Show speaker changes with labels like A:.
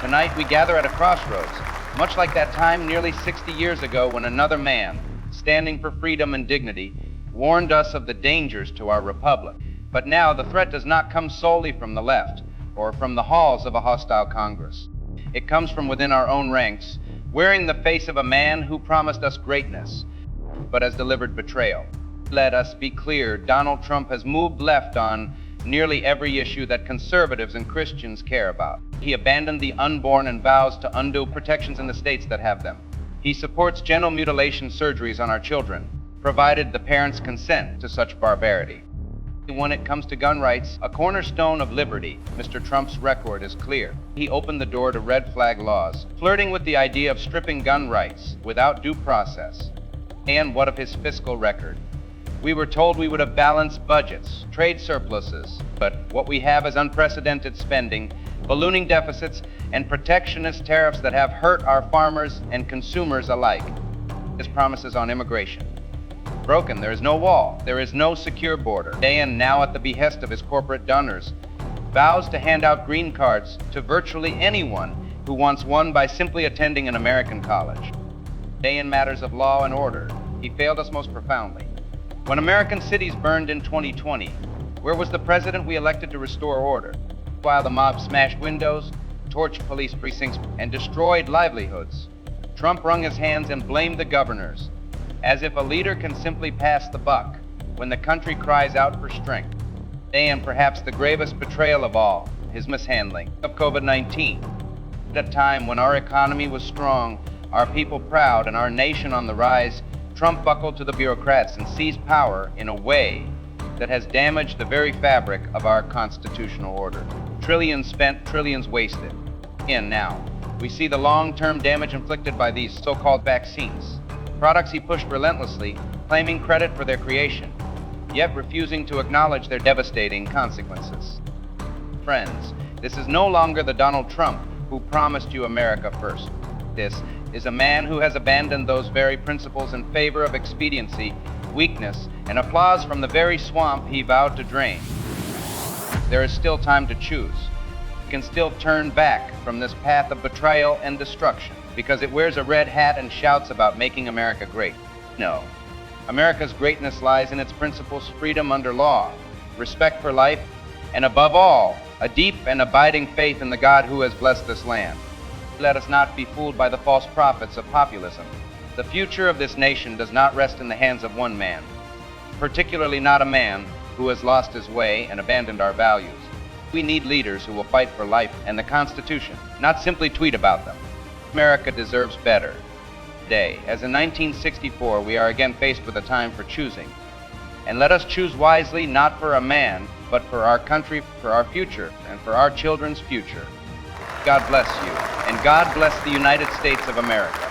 A: Tonight we gather at a crossroads, much like that time nearly 60 years ago when another man, standing for freedom and dignity, warned us of the dangers to our republic. But now the threat does not come solely from the left or from the halls of a hostile Congress. It comes from within our own ranks, wearing the face of a man who promised us greatness, but has delivered betrayal. Let us be clear, Donald Trump has moved left on nearly every issue that conservatives and Christians care about. He abandoned the unborn and vows to undo protections in the states that have them. He supports genital mutilation surgeries on our children, provided the parents consent to such barbarity. When it comes to gun rights, a cornerstone of liberty, Mr. Trump's record is clear. He opened the door to red flag laws, flirting with the idea of stripping gun rights without due process. And what of his fiscal record? We were told we would have balanced budgets, trade surpluses, but what we have is unprecedented spending, ballooning deficits, and protectionist tariffs that have hurt our farmers and consumers alike. His promises on immigration. Broken, there is no wall, there is no secure border. And now at the behest of his corporate donors, vows to hand out green cards to virtually anyone who wants one by simply attending an American college. In matters of law and order, he failed us most profoundly. When American cities burned in 2020, where was the president we elected to restore order? While the mob smashed windows, torched police precincts, and destroyed livelihoods, Trump wrung his hands and blamed the governors, as if a leader can simply pass the buck when the country cries out for strength. And perhaps the gravest betrayal of all, his mishandling of COVID-19. At a time when our economy was strong, our people proud, and our nation on the rise, Trump buckled to the bureaucrats and seized power in a way that has damaged the very fabric of our constitutional order. Trillions spent, trillions wasted. And now, we see the long-term damage inflicted by these so-called vaccines. Products he pushed relentlessly, claiming credit for their creation, yet refusing to acknowledge their devastating consequences. Friends, this is no longer the Donald Trump who promised you America first. This is a man who has abandoned those very principles in favor of expediency, weakness, and applause from the very swamp he vowed to drain. There is still time to choose. You can still turn back from this path of betrayal and destruction, because it wears a red hat and shouts about making America great. No. America's greatness lies in its principles: freedom under law, respect for life, and above all, a deep and abiding faith in the God who has blessed this land. Let us not be fooled by the false prophets of populism. The future of this nation does not rest in the hands of one man, particularly not a man who has lost his way and abandoned our values. We need leaders who will fight for life and the Constitution, not simply tweet about them. America deserves better. Today, as in 1964, we are again faced with a time for choosing. And let us choose wisely, not for a man, but for our country, for our future, and for our children's future. God bless you, and God bless the United States of America.